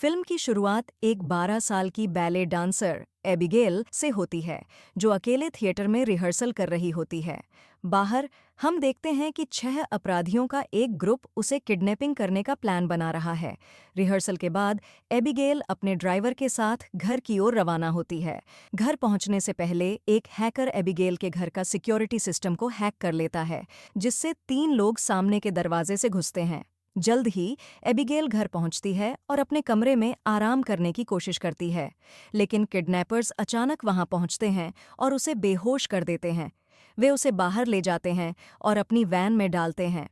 Film की शुरुआत एक 12 साल की बैले डांसर एबिगेल से होती है, जो अकेले थिएटर में रिहर्सल कर रही होती है। बाहर हम देखते हैं कि 6 अपराधियों का एक ग्रुप उसे किडनैपिंग करने का प्लान बना रहा है। रिहर्सल के बाद एबिगेल अपने ड्राइवर के साथ घर की ओर रवाना होती है। घर पहुंचने से पहले एक हैकर एबिगेल के घर का सिक्योरिटी सिस्टम को हैक कर लेता है, जिससे 3 लोग सामने के दरवाजे से घुसते हैं। जल्द ही एबिगेल घर पहुंचती है और अपने कमरे में आराम करने की कोशिश करती है, लेकिन किडनैपर्स अचानक वहां पहुंचते हैं और उसे बेहोश कर देते हैं। वे उसे बाहर ले जाते हैं और अपनी वैन में डालते हैं।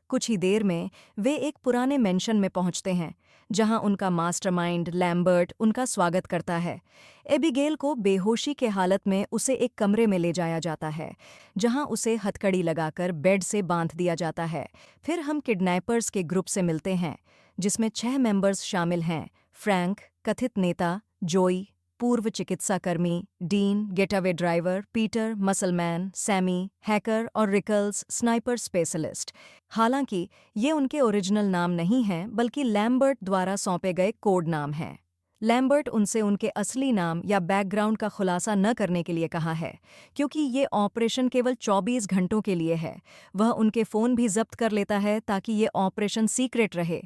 कुछ ही देर में वे एक पुराने मेंशन में पहुंचते हैं, जहां उनका मास्टरमाइंड लैम्बर्ट उनका स्वागत करता है। एबिगेल को बेहोशी के हालत में उसे एक कमरे में ले जाया जाता है, जहां उसे हथकड़ी लगाकर बेड से बांध दिया जाता है। फिर हम किडनैपर्स के ग्रुप से मिलते हैं, जिसमें 6 मेंबर्स शामिल हैं: फ्रैंक, कथित नेता; जोई, पूर्व चिकित्साकर्मी; Dean, getaway driver; Peter, muscleman; Sammy, hacker; और रिकल्स, स्नाइपर स्पेशलिस्ट। हालांकि ये उनके ओरिजिनल नाम नहीं हैं, बल्कि लैम्बर्ट द्वारा सौंपे गए कोड नाम हैं। लैम्बर्ट उनसे उनके असली नाम या बैकग्राउंड का खुलासा न करने के लिए कहा है, क्योंकि ये ऑपरेशन केवल 24 घंटों के लिए है। वह उनके फ़ोन भी जब्त कर लेता है ताकि ये ऑपरेशन सीक्रेट रहे।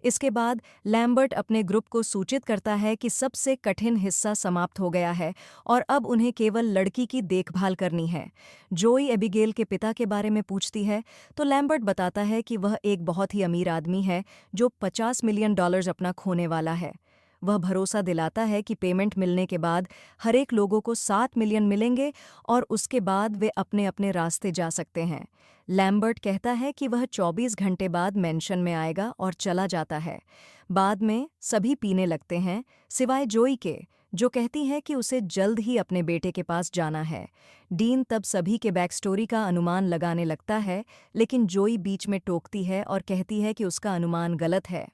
इसके बाद लैम्बर्ट अपने ग्रुप को सूचित करता है कि सबसे कठिन हिस्सा समाप्त हो गया है और अब उन्हें केवल लड़की की देखभाल करनी है। जोई एबिगेल के पिता के बारे में पूछती है, तो लैम्बर्ट बताता है कि वह एक बहुत ही अमीर आदमी है जो $50 मिलियन अपना खोने वाला है। वह भरोसा दिलाता है कि पेमेंट मिलने के बाद हर एक लोगों को 7 मिलियन मिलेंगे और उसके बाद वे अपने अपने रास्ते जा सकते हैं। लैम्बर्ट कहता है कि वह 24 घंटे बाद मेंशन में आएगा और चला जाता है। बाद में सभी पीने लगते हैं, सिवाय जोई के, जो कहती है कि उसे जल्द ही अपने बेटे के पास जाना है। डीन तब सभी के बैकस्टोरी का अनुमान लगाने लगता है, लेकिन जोई बीच में टोकती है और कहती है कि उसका अनुमान गलत है।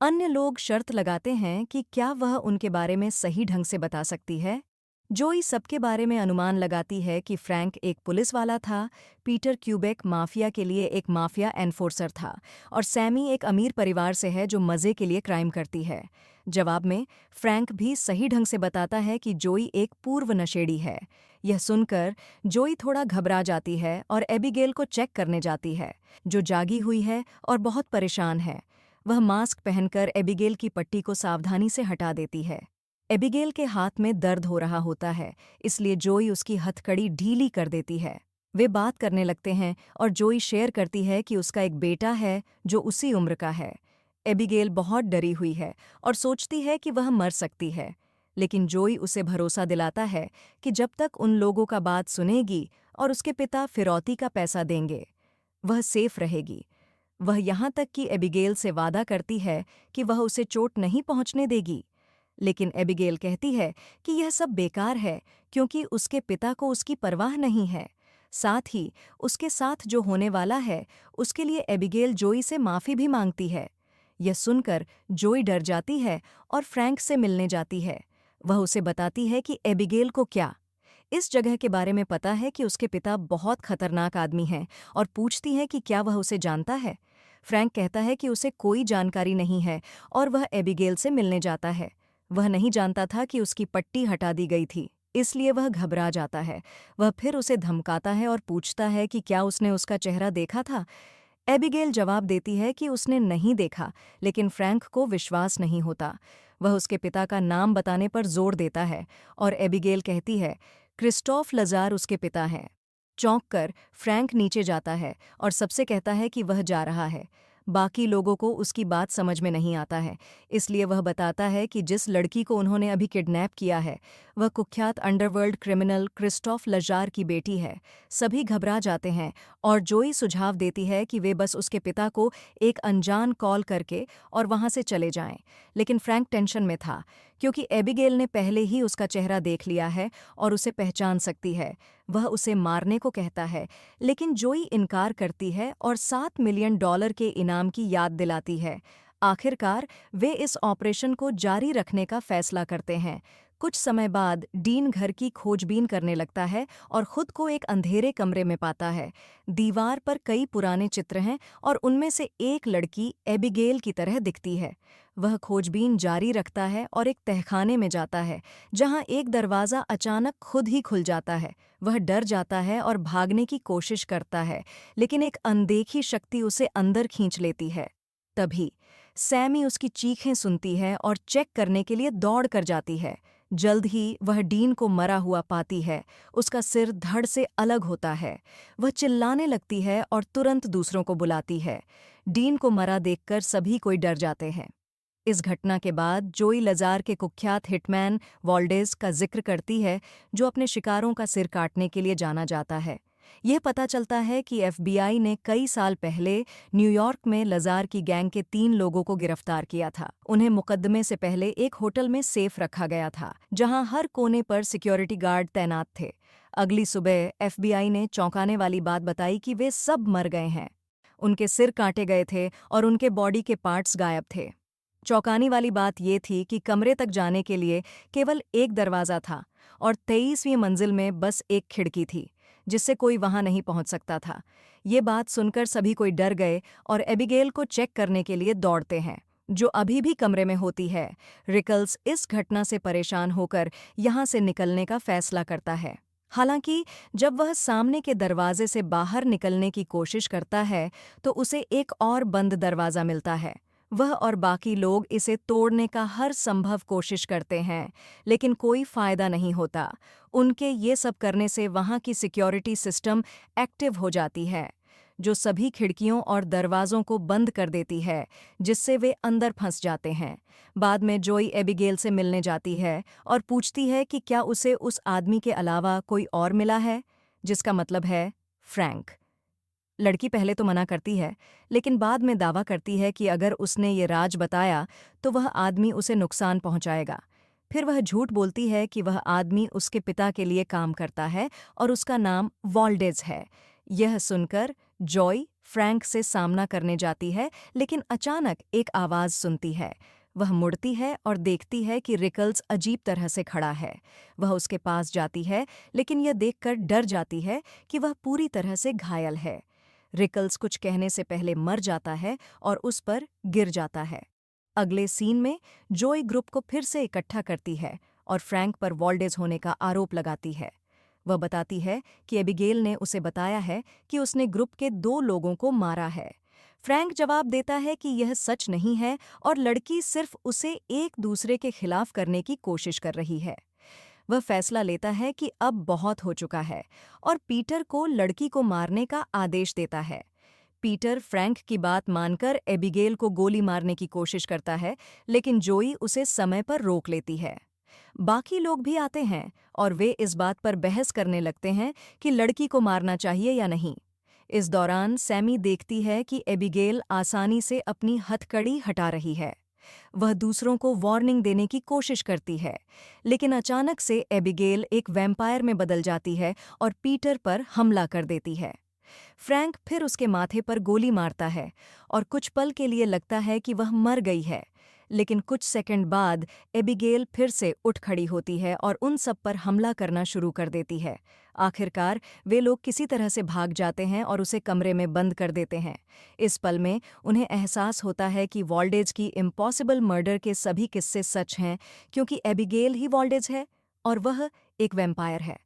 अन्य लोग शर्त लगाते हैं कि क्या वह उनके बारे में सही ढंग से बता सकती है। जोई सबके बारे में अनुमान लगाती है कि फ्रैंक एक पुलिस वाला था, पीटर क्यूबेक माफिया के लिए एक माफिया एनफोर्सर था, और सैमी एक अमीर परिवार से है जो मज़े के लिए क्राइम करती है। जवाब में फ्रैंक भी सही ढंग से बताता है कि जोई एक पूर्व नशेड़ी है। यह सुनकर जोई थोड़ा घबरा जाती है और एबिगेल को चेक करने जाती है, जो जागी हुई है और बहुत परेशान है। वह मास्क पहनकर एबिगेल की पट्टी को सावधानी से हटा देती है। एबिगेल के हाथ में दर्द हो रहा होता है, इसलिए जोई उसकी हथकड़ी ढीली कर देती है। वे बात करने लगते हैं और जोई शेयर करती है कि उसका एक बेटा है जो उसी उम्र का है। एबिगेल बहुत डरी हुई है और सोचती है कि वह मर सकती है, लेकिन जोई उसे भरोसा दिलाता है कि जब तक उन लोगों का बात सुनेगी और उसके पिता फिरौती का पैसा देंगे, वह सेफ रहेगी। वह यहाँ तक कि एबिगेल से वादा करती है कि वह उसे चोट नहीं पहुँचने देगी, लेकिन एबिगेल कहती है कि यह सब बेकार है, क्योंकि उसके पिता को उसकी परवाह नहीं है। साथ ही उसके साथ जो होने वाला है, उसके लिए एबिगेल जोई से माफ़ी भी मांगती है। यह सुनकर जोई डर जाती है और फ्रैंक से मिलने जाती है। वह उसे बताती है कि एबिगेल को क्या इस जगह के बारे में पता है कि उसके पिता बहुत खतरनाक आदमी हैं, और पूछती है कि क्या वह उसे जानता है। फ्रैंक कहता है कि उसे कोई जानकारी नहीं है और वह एबिगेल से मिलने जाता है। वह नहीं जानता था कि उसकी पट्टी हटा दी गई थी, इसलिए वह घबरा जाता है। वह फिर उसे धमकाता है और पूछता है कि क्या उसने उसका चेहरा देखा था। एबिगेल जवाब देती है कि उसने नहीं देखा, लेकिन फ्रैंक को विश्वास नहीं होता। वह उसके पिता का नाम बताने पर जोर देता है और एबिगेल कहती है क्रिस्टोफ लजार उसके पिता हैं। चौंक कर फ्रैंक नीचे जाता है और सबसे कहता है कि वह जा रहा है। बाकी लोगों को उसकी बात समझ में नहीं आता है, इसलिए वह बताता है कि जिस लड़की को उन्होंने अभी किडनैप किया है, वह कुख्यात अंडरवर्ल्ड क्रिमिनल क्रिस्टोफ लजार की बेटी है। सभी घबरा जाते हैं और जोई सुझाव देती है कि वे बस उसके पिता को एक अनजान कॉल करके और वहां से चले जाएं। लेकिन फ्रैंक टेंशन में था, क्योंकि एबिगेल ने पहले ही उसका चेहरा देख लिया है और उसे पहचान सकती है। वह उसे मारने को कहता है, लेकिन जोई इनकार करती है और $7 मिलियन के इनाम की याद दिलाती है। आखिरकार वे इस ऑपरेशन को जारी रखने का फैसला करते हैं। कुछ समय बाद डीन घर की खोजबीन करने लगता है और खुद को एक अंधेरे कमरे में पाता है। दीवार पर कई पुराने चित्र हैं और उनमें से एक लड़की एबिगेल की तरह दिखती है। वह खोजबीन जारी रखता है और एक तहखाने में जाता है, जहां एक दरवाज़ा अचानक खुद ही खुल जाता है। वह डर जाता है और भागने की कोशिश करता है, लेकिन एक अनदेखी शक्ति उसे अंदर खींच लेती है। तभी सैमी उसकी चीखें सुनती है और चेक करने के लिए दौड़ कर जाती है। जल्द ही वह डीन को मरा हुआ पाती है। उसका सिर धड़ से अलग होता है। वह चिल्लाने लगती है और तुरंत दूसरों को बुलाती है। डीन को मरा देखकर सभी कोई डर जाते हैं। इस घटना के बाद जोई लजार के कुख्यात हिटमैन वॉल्डेज का जिक्र करती है, जो अपने शिकारों का सिर काटने के लिए जाना जाता है। यह पता चलता है कि एफबीआई ने कई साल पहले न्यूयॉर्क में लजार की गैंग के 3 लोगों को गिरफ्तार किया था। उन्हें मुकदमे से पहले एक होटल में सेफ रखा गया था, जहां हर कोने पर सिक्योरिटी गार्ड तैनात थे। अगली सुबह एफबीआई ने चौंकाने वाली बात बताई कि वे सब मर गए हैं। उनके सिर काटे गए थे और उनके बॉडी के पार्ट्स गायब थे। चौंकाने वाली बात ये थी कि कमरे तक जाने के लिए केवल एक दरवाज़ा था और 23वीं मंजिल में बस एक खिड़की थी, जिससे कोई वहां नहीं पहुंच सकता था। ये बात सुनकर सभी कोई डर गए और एबिगेल को चेक करने के लिए दौड़ते हैं, जो अभी भी कमरे में होती है। रिकल्स इस घटना से परेशान होकर यहां से निकलने का फैसला करता है। हालांकि जब वह सामने के दरवाजे से बाहर निकलने की कोशिश करता है, तो उसे एक और बंद दरवाज़ा मिलता है। वह और बाकी लोग इसे तोड़ने का हर संभव कोशिश करते हैं, लेकिन कोई फायदा नहीं होता। उनके ये सब करने से वहां की सिक्योरिटी सिस्टम एक्टिव हो जाती है, जो सभी खिड़कियों और दरवाज़ों को बंद कर देती है, जिससे वे अंदर फंस जाते हैं। बाद में जोई एबिगेल से मिलने जाती है और पूछती है कि क्या उसे उस आदमी के अलावा कोई और मिला है, जिसका मतलब है फ्रैंक। लड़की पहले तो मना करती है, लेकिन बाद में दावा करती है कि अगर उसने ये राज बताया तो वह आदमी उसे नुकसान पहुंचाएगा। फिर वह झूठ बोलती है कि वह आदमी उसके पिता के लिए काम करता है और उसका नाम वॉल्डेज है। यह सुनकर जॉय फ्रैंक से सामना करने जाती है, लेकिन अचानक एक आवाज़ सुनती है। वह मुड़ती है और देखती है कि रिकल्स अजीब तरह से खड़ा है। वह उसके पास जाती है, लेकिन यह देखकर डर जाती है कि वह पूरी तरह से घायल है। रिकल्स कुछ कहने से पहले मर जाता है और उस पर गिर जाता है। अगले सीन में जोई ग्रुप को फिर से इकट्ठा करती है और फ्रैंक पर वॉल्डेज होने का आरोप लगाती है। वह बताती है कि एबिगेल ने उसे बताया है कि उसने ग्रुप के 2 लोगों को मारा है। फ्रैंक जवाब देता है कि यह सच नहीं है और लड़की सिर्फ उसे एक दूसरे के खिलाफ करने की कोशिश कर रही है। वह फैसला लेता है कि अब बहुत हो चुका है और पीटर को लड़की को मारने का आदेश देता है। पीटर फ्रैंक की बात मानकर एबिगेल को गोली मारने की कोशिश करता है, लेकिन जोई उसे समय पर रोक लेती है। बाकी लोग भी आते हैं और वे इस बात पर बहस करने लगते हैं कि लड़की को मारना चाहिए या नहीं। इस दौरान सैमी देखती है कि एबिगेल आसानी से अपनी हथकड़ी हटा रही है। वह दूसरों को वार्निंग देने की कोशिश करती है, लेकिन अचानक से एबिगेल एक वैम्पायर में बदल जाती है और पीटर पर हमला कर देती है। फ्रैंक फिर उसके माथे पर गोली मारता है और कुछ पल के लिए लगता है कि वह मर गई है, लेकिन कुछ सेकंड बाद एबिगेल फिर से उठ खड़ी होती है और उन सब पर हमला करना शुरू कर देती है। आखिरकार वे लोग किसी तरह से भाग जाते हैं और उसे कमरे में बंद कर देते हैं। इस पल में उन्हें एहसास होता है कि वॉल्डेज की इम्पॉसिबल मर्डर के सभी किस्से सच हैं, क्योंकि एबिगेल ही वॉल्डेज है और वह एक वैम्पायर है।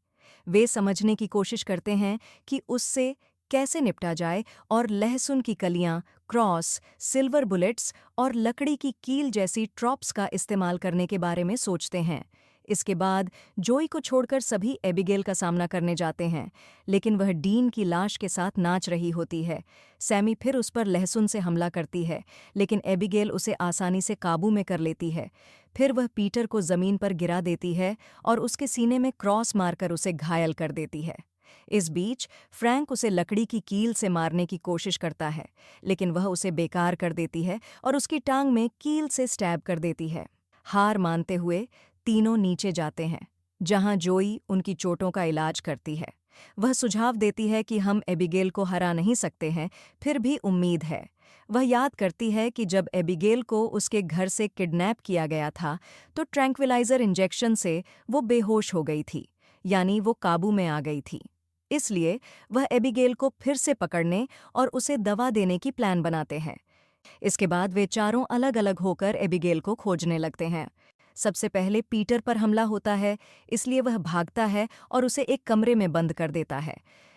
वे समझने की कोशिश करते हैं कि उससे कैसे निपटा जाए और लहसुन की कलियां, क्रॉस, सिल्वर बुलेट्स और लकड़ी की कील जैसी ट्रॉप्स का इस्तेमाल करने के बारे में सोचते हैं। इसके बाद जोई को छोड़कर सभी एबिगेल का सामना करने जाते हैं, लेकिन वह डीन की लाश के साथ नाच रही होती है। सैमी फिर उस पर लहसुन से हमला करती है, लेकिन एबिगेल उसे आसानी से काबू में कर लेती है। फिर वह पीटर को जमीन पर गिरा देती है और उसके सीने में क्रॉस मारकर उसे घायल कर देती है। इस बीच फ्रैंक उसे लकड़ी की कील से मारने की कोशिश करता है, लेकिन वह उसे बेकार कर देती है और उसकी टांग में कील से स्टैब कर देती है। हार मानते हुए तीनों नीचे जाते हैं, जहां जोई उनकी चोटों का इलाज करती है। वह सुझाव देती है कि हम एबिगेल को हरा नहीं सकते हैं, फिर भी उम्मीद है। वह याद करती है कि जब एबिगेल को उसके घर से किडनैप किया गया था तो ट्रैंक्विलाइजर इंजेक्शन से वो बेहोश हो गई थी, यानी वो काबू में आ गई थी। इसलिए वह एबिगेल को फिर से पकड़ने और उसे दवा देने की प्लान बनाते हैं। इसके बाद वे चारों अलग-अलग होकर एबिगेल को खोजने लगते हैं। सबसे पहले पीटर पर हमला होता है, इसलिए वह भागता है और उसे एक कमरे में बंद कर देता है।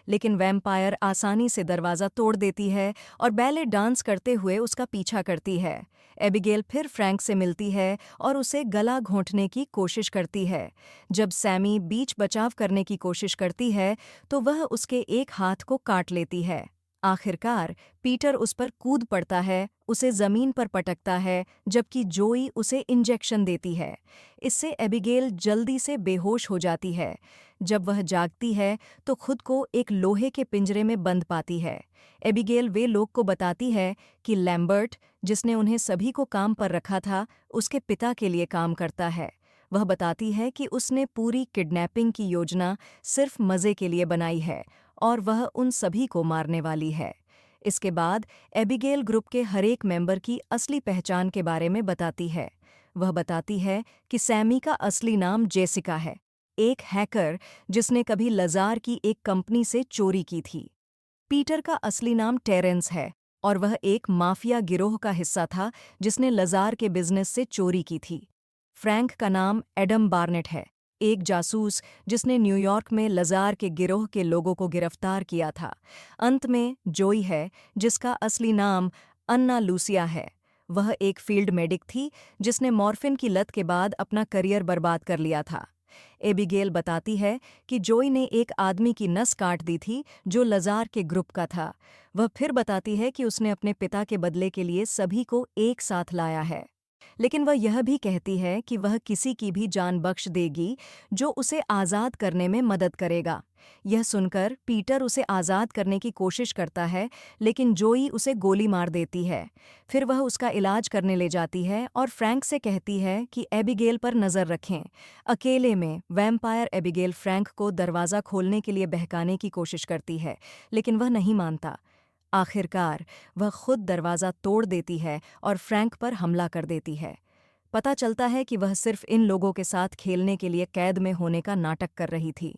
लेकिन वैम्पायर आसानी से दरवाज़ा तोड़ देती है और बैले डांस करते हुए उसका पीछा करती है। एबिगेल फिर फ्रैंक से मिलती है और उसे गला घोंटने की कोशिश करती है। जब सैमी बीच बचाव करने की कोशिश करती है, तो वह उसके एक हाथ को काट लेती है। आखिरकार पीटर उस पर कूद पड़ता है, उसे जमीन पर पटकता है, जबकि जोई उसे इंजेक्शन देती है। इससे एबिगेल जल्दी से बेहोश हो जाती है। जब वह जागती है तो खुद को एक लोहे के पिंजरे में बंद पाती है। एबिगेल वे लोग को बताती है कि लैम्बर्ट, जिसने उन्हें सभी को काम पर रखा था, उसके पिता के लिए काम करता है। वह बताती है कि उसने पूरी किडनैपिंग की योजना सिर्फ मज़े के लिए बनाई है और वह उन सभी को मारने वाली है। इसके बाद एबिगेल ग्रुप के हरेक मेंबर की असली पहचान के बारे में बताती है। वह बताती है कि सैमी का असली नाम जेसिका है, एक हैकर जिसने कभी लजार की एक कंपनी से चोरी की थी। पीटर का असली नाम टेरेंस है और वह एक माफिया गिरोह का हिस्सा था जिसने लजार के बिजनेस से चोरी की थी। फ्रैंक का नाम एडम बार्नेट है, एक जासूस जिसने न्यूयॉर्क में लजार के गिरोह के लोगों को गिरफ्तार किया था। अंत में जोई है, जिसका असली नाम अन्ना लूसिया है। वह एक फील्ड मेडिक थी जिसने मॉर्फिन की लत के बाद अपना करियर बर्बाद कर लिया था। एबिगेल बताती है कि जोई ने एक आदमी की नस काट दी थी जो लजार के ग्रुप का था। वह फिर बताती है कि उसने अपने पिता के बदले के लिए सभी को एक साथ लाया है। लेकिन वह यह भी कहती है कि वह किसी की भी जान बख्श देगी जो उसे आज़ाद करने में मदद करेगा। यह सुनकर पीटर उसे आज़ाद करने की कोशिश करता है, लेकिन जोई उसे गोली मार देती है। फिर वह उसका इलाज करने ले जाती है और फ्रैंक से कहती है कि एबिगेल पर नज़र रखें। अकेले में वैम्पायर एबिगेल फ्रैंक को दरवाज़ा खोलने के लिए बहकाने की कोशिश करती है, लेकिन वह नहीं मानता। आखिरकार वह खुद दरवाज़ा तोड़ देती है और फ्रैंक पर हमला कर देती है। पता चलता है कि वह सिर्फ इन लोगों के साथ खेलने के लिए कैद में होने का नाटक कर रही थी।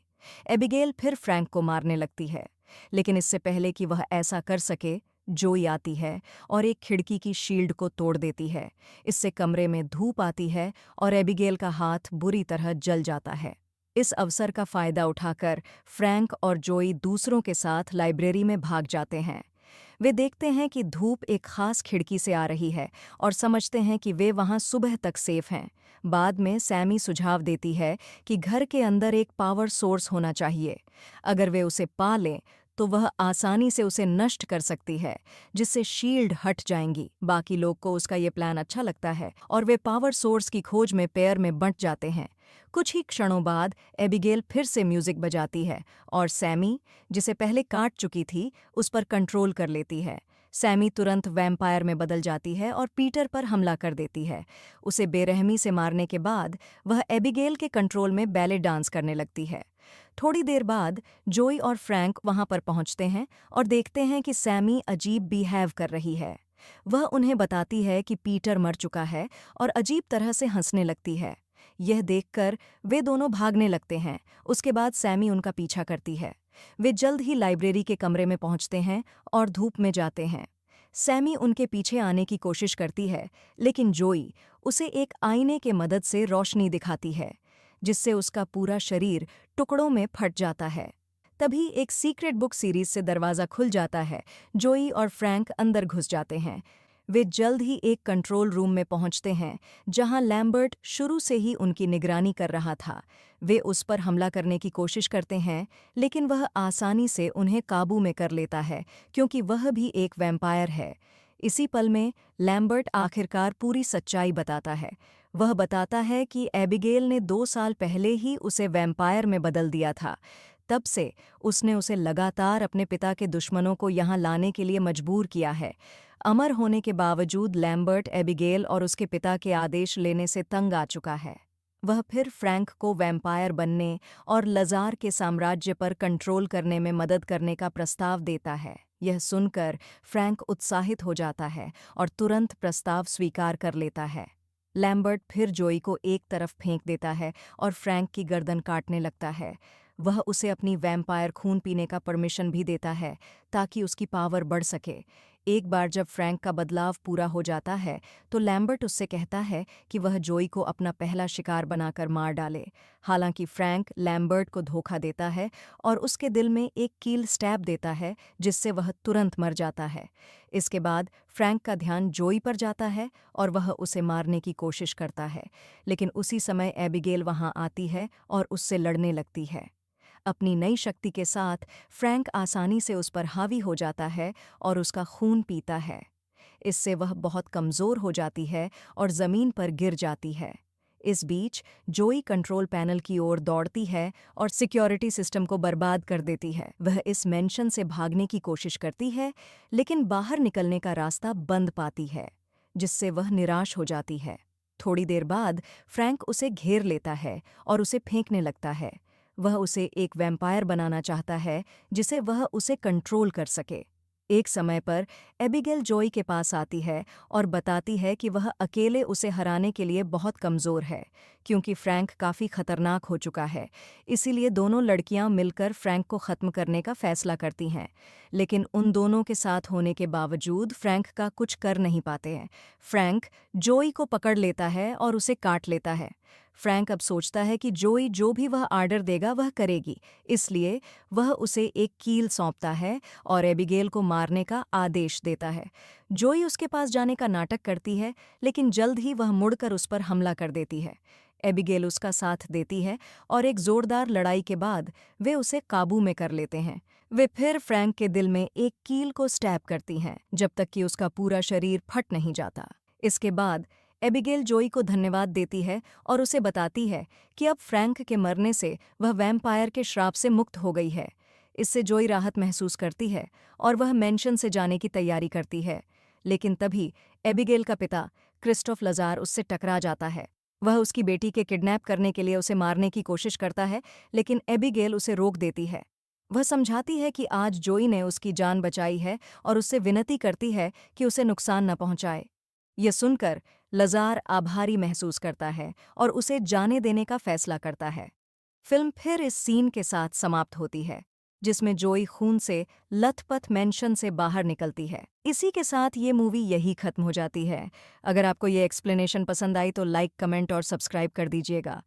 एबिगेल फिर फ्रैंक को मारने लगती है, लेकिन इससे पहले कि वह ऐसा कर सके, जोई आती है और एक खिड़की की शील्ड को तोड़ देती है। इससे कमरे में धूप आती है और एबिगेल का हाथ बुरी तरह जल जाता है। इस अवसर का फायदा उठाकर फ्रैंक और जोई दूसरों के साथ लाइब्रेरी में भाग जाते हैं। वे देखते हैं कि धूप एक खास खिड़की से आ रही है और समझते हैं कि वे वहां सुबह तक सेफ हैं। बाद में सैमी सुझाव देती है कि घर के अंदर एक पावर सोर्स होना चाहिए। अगर वे उसे पा लें तो वह आसानी से उसे नष्ट कर सकती है, जिससे शील्ड हट जाएंगी। बाकी लोग को उसका ये प्लान अच्छा लगता है और वे पावर सोर्स की खोज में पेयर में बंट जाते हैं। कुछ ही क्षणों बाद एबिगेल फिर से म्यूजिक बजाती है और सैमी, जिसे पहले काट चुकी थी, उस पर कंट्रोल कर लेती है। सैमी तुरंत वैम्पायर में बदल जाती है और पीटर पर हमला कर देती है। उसे बेरहमी से मारने के बाद वह एबिगेल के कंट्रोल में बैले डांस करने लगती है। थोड़ी देर बाद जोई और फ्रैंक वहां पर पहुंचते हैं और देखते हैं कि सैमी अजीब बिहेव कर रही है। वह उन्हें बताती है कि पीटर मर चुका है और अजीब तरह से हंसने लगती है। यह देखकर वे दोनों भागने लगते हैं। उसके बाद सैमी उनका पीछा करती है। वे जल्द ही लाइब्रेरी के कमरे में पहुंचते हैं और धूप में जाते हैं। सैमी उनके पीछे आने की कोशिश करती है, लेकिन जोई उसे एक आईने के मदद से रोशनी दिखाती है, जिससे उसका पूरा शरीर टुकड़ों में फट जाता है। तभी एक सीक्रेट बुक सीरीज से दरवाज़ा खुल जाता है। जोई और फ्रैंक अंदर घुस जाते हैं। वे जल्द ही एक कंट्रोल रूम में पहुंचते हैं, जहां लैम्बर्ट शुरू से ही उनकी निगरानी कर रहा था। वे उस पर हमला करने की कोशिश करते हैं, लेकिन वह आसानी से उन्हें काबू में कर लेता है, क्योंकि वह भी एक वैम्पायर है। इसी पल में लैम्बर्ट आखिरकार पूरी सच्चाई बताता है। वह बताता है कि एबिगेल ने 2 साल पहले ही उसे वैम्पायर में बदल दिया था। तब से उसने उसे लगातार अपने पिता के दुश्मनों को यहाँ लाने के लिए मजबूर किया है। अमर होने के बावजूद लैम्बर्ट एबिगेल और उसके पिता के आदेश लेने से तंग आ चुका है। वह फिर फ्रैंक को वैम्पायर बनने और लजार के साम्राज्य पर कंट्रोल करने में मदद करने का प्रस्ताव देता है। यह सुनकर फ्रैंक उत्साहित हो जाता है और तुरंत प्रस्ताव स्वीकार कर लेता है। लैम्बर्ट फिर जोई को एक तरफ फेंक देता है और फ्रैंक की गर्दन काटने लगता है। वह उसे अपनी वैम्पायर खून पीने का परमिशन भी देता है ताकि उसकी पावर बढ़ सके। एक बार जब फ्रैंक का बदलाव पूरा हो जाता है तो लैम्बर्ट उससे कहता है कि वह जोई को अपना पहला शिकार बनाकर मार डाले। हालांकि फ्रैंक लैम्बर्ट को धोखा देता है और उसके दिल में एक कील स्टैब देता है जिससे वह तुरंत मर जाता है। इसके बाद फ्रैंक का ध्यान जोई पर जाता है और वह उसे मारने की कोशिश करता है, लेकिन उसी समय एबिगेल वहां आती है और उससे लड़ने लगती है। अपनी नई शक्ति के साथ फ्रैंक आसानी से उस पर हावी हो जाता है और उसका खून पीता है। इससे वह बहुत कमज़ोर हो जाती है और ज़मीन पर गिर जाती है। इस बीच जोई कंट्रोल पैनल की ओर दौड़ती है और सिक्योरिटी सिस्टम को बर्बाद कर देती है। वह इस मेंशन से भागने की कोशिश करती है, लेकिन बाहर निकलने का रास्ता बंद पाती है, जिससे वह निराश हो जाती है। थोड़ी देर बाद फ्रैंक उसे घेर लेता है और उसे फेंकने लगता है। वह उसे एक वैम्पायर बनाना चाहता है जिसे वह उसे कंट्रोल कर सके। एक समय पर एबिगेल जोई के पास आती है और बताती है कि वह अकेले उसे हराने के लिए बहुत कमज़ोर है, क्योंकि फ्रैंक काफ़ी खतरनाक हो चुका है। इसीलिए दोनों लड़कियां मिलकर फ्रैंक को ख़त्म करने का फैसला करती हैं। लेकिन उन दोनों के साथ होने के बावजूद फ्रैंक का कुछ कर नहीं पाते हैं। फ्रैंक जोई को पकड़ लेता है और उसे काट लेता है। फ्रैंक अब सोचता है कि जोई जो भी वह आर्डर देगा वह करेगी, इसलिए वह उसे एक कील सौंपता है और एबिगेल को मारने का आदेश देता है। जोई उसके पास जाने का नाटक करती है, लेकिन जल्द ही वह मुड़कर उस पर हमला कर देती है। एबिगेल उसका साथ देती है और एक जोरदार लड़ाई के बाद वे उसे काबू में कर लेते हैं। वे फिर फ्रैंक के दिल में एक कील को स्टैब करती हैं, जब तक कि उसका पूरा शरीर फट नहीं जाता। इसके बाद एबिगेल जोई को धन्यवाद देती है और उसे बताती है कि अब फ्रैंक के मरने से वह वैम्पायर के श्राप से मुक्त हो गई है। इससे जोई राहत महसूस करती है और वह मेंशन से जाने की तैयारी करती है। लेकिन तभी एबिगेल का पिता क्रिस्टोफ लजार उससे टकरा जाता है। वह उसकी बेटी के किडनैप करने के लिए उसे मारने की कोशिश करता है, लेकिन एबिगेल उसे रोक देती है। वह समझाती है कि आज जोई ने उसकी जान बचाई है और उससे विनती करती है कि उसे नुकसान न पहुंचाए। यह सुनकर लजार आभारी महसूस करता है और उसे जाने देने का फैसला करता है। फिल्म फिर इस सीन के साथ समाप्त होती है, जिसमें जोई खून से लथपथ मेंशन से बाहर निकलती है। इसी के साथ ये मूवी यही खत्म हो जाती है। अगर आपको ये एक्सप्लेनेशन पसंद आई तो लाइक, कमेंट और सब्सक्राइब कर दीजिएगा।